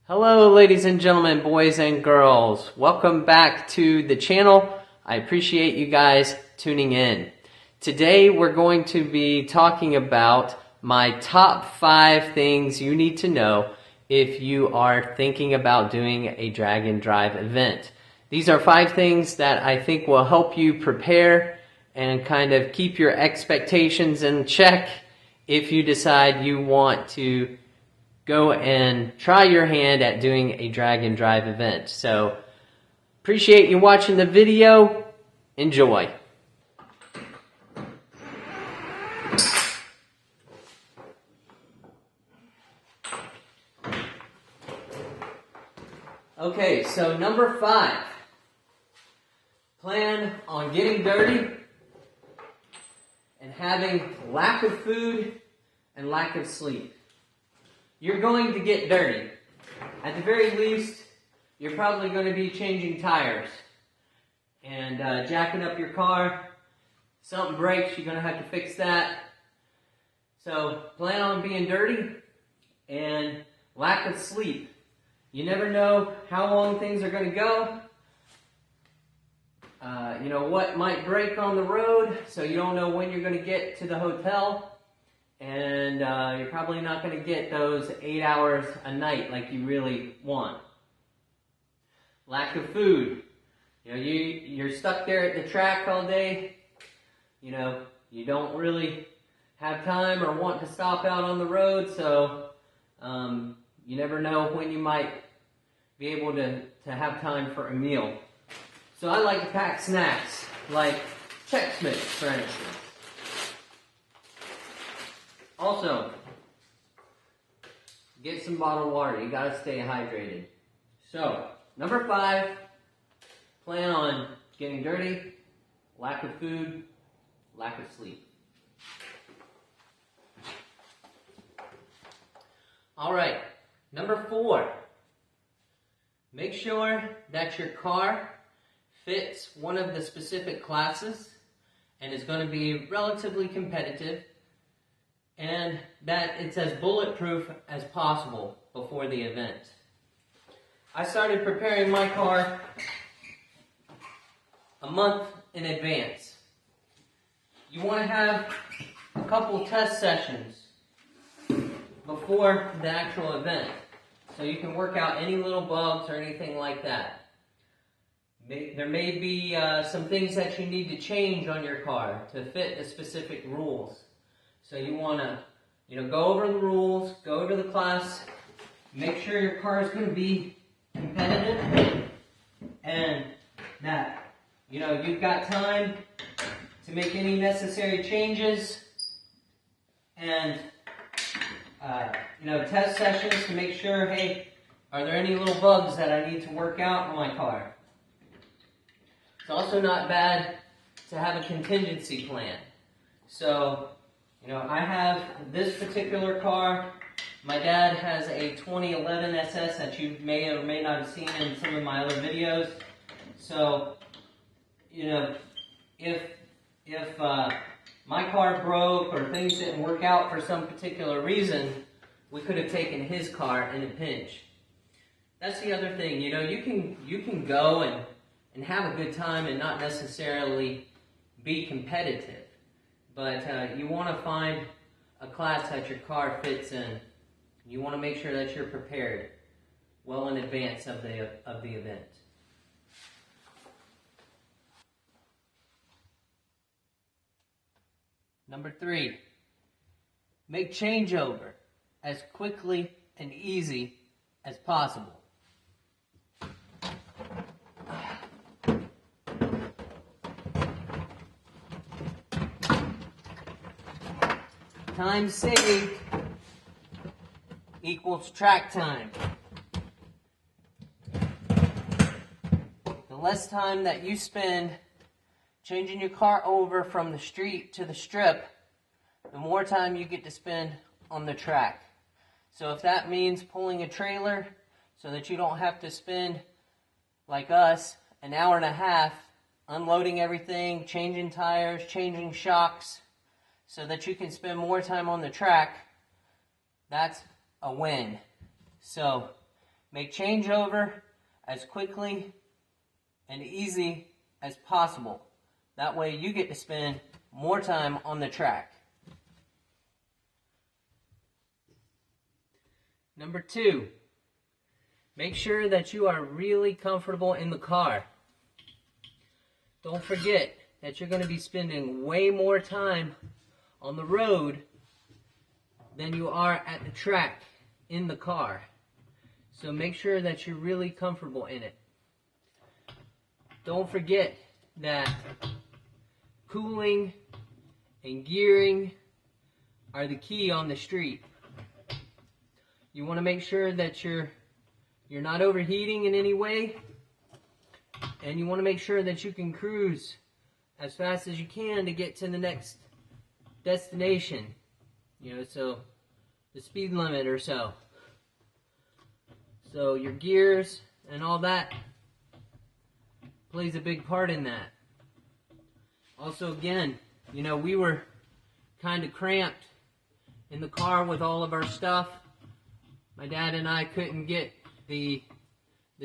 Hello ladies and gentlemen, boys and girls. Welcome back to the channel. I appreciate you guys tuning in. Today we're going to be talking about my top 5 things you need to know if you are thinking about doing a drag and drive event. These are 5 things that I think will help you prepare and kind of keep your expectations in check if you decide you want to go and try your hand at doing a drag and drive event. So, appreciate you watching the video. Enjoy. Okay, so number 5. Plan on getting dirty and having lack of food and lack of sleep. You're going to get dirty. At the very least, you're probably going to be changing tires and jacking up your car. Something breaks, you're going to have to fix that. So plan on being dirty and lack of sleep. You never know how long things are going to go. You know what might break on the road, so you don't know when you're going to get to the hotel. And you're probably not going to get those 8 hours a night like you really want. Lack of food. You know, you're stuck there at the track all day. You know, you don't really have time or want to stop out on the road, so you never know when you might be able to have time for a meal. So I like to pack snacks, like Chex Mix, for instance. Also, get some bottled water. You gotta stay hydrated. So, number 5, plan on getting dirty, lack of food, lack of sleep. Alright, number 4, make sure that your car fits one of the specific classes and is going to be relatively competitive, and that it's as bulletproof as possible before the event. I started preparing my car a month in advance. You want to have a couple test sessions before the actual event, so you can work out any little bugs or anything like that. There may be some things that you need to change on your car to fit the specific rules. So you want to, go over the rules, go over the class, make sure your car is going to be competitive, and that, you've got time to make any necessary changes, and, test sessions to make sure, hey, are there any little bugs that I need to work out on my car? It's also not bad to have a contingency plan. So, I have this particular car. My dad has a 2011 SS that you may or may not have seen in some of my other videos. So, if my car broke or things didn't work out for some particular reason, we could have taken his car in a pinch. That's the other thing, you can go and have a good time and not necessarily be competitive. But you want to find a class that your car fits in. You want to make sure that you're prepared well in advance of the event. Number 3, make changeover as quickly and easy as possible. Time saved equals track time. The less time that you spend changing your car over from the street to the strip, the more time you get to spend on the track. So if that means pulling a trailer so that you don't have to spend, like us, an hour and a half unloading everything, changing tires, changing shocks, so that you can spend more time on the track, that's a win. So Make changeover as quickly and easy as possible. That way you get to spend more time on the track. Number 2, make sure that you are really comfortable in the car. Don't forget that you're going to be spending way more time on the road than you are at the track in the car. So make sure that you're really comfortable in it. Don't forget that cooling and gearing are the key on the street. You want to make sure that you're not overheating in any way, and you want to make sure that you can cruise as fast as you can to get to the next destination. So the speed limit or so. So your gears and all that plays a big part in that. Also, again, we were kind of cramped in the car with all of our stuff. My dad and I couldn't get the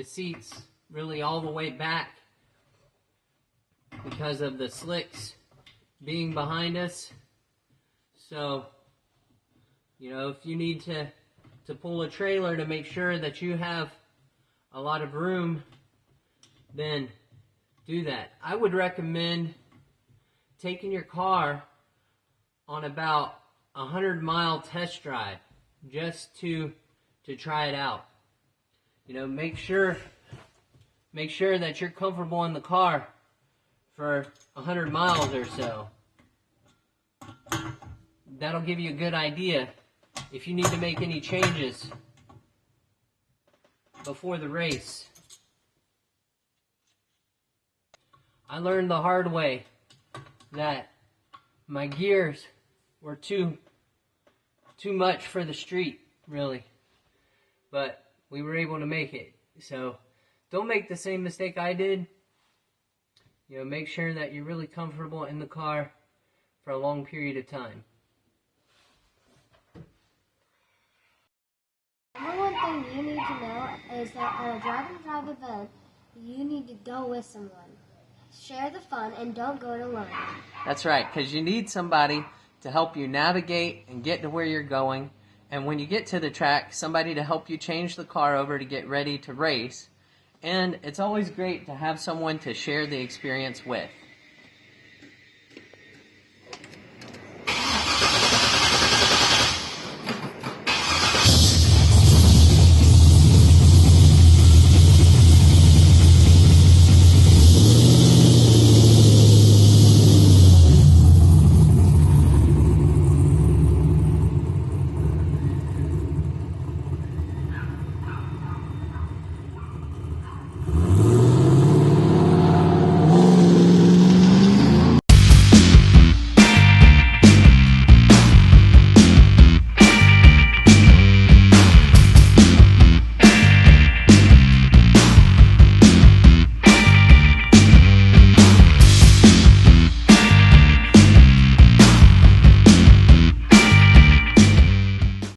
seats really all the way back because of the slicks being behind us. So, if you need to pull a trailer to make sure that you have a lot of room, then do that. I would recommend taking your car on about a 100-mile test drive just to try it out. Make sure that you're comfortable in the car for 100 miles or so. That'll give you a good idea if you need to make any changes before the race. I learned the hard way that my gears were too much for the street, really. But we were able to make it. So don't make the same mistake I did. Make sure that you're really comfortable in the car for a long period of time. Number one thing you need to know is that on a drive and drive event, you need to go with someone. Share the fun and don't go it alone. That's right, because you need somebody to help you navigate and get to where you're going. And when you get to the track, somebody to help you change the car over to get ready to race. And it's always great to have someone to share the experience with.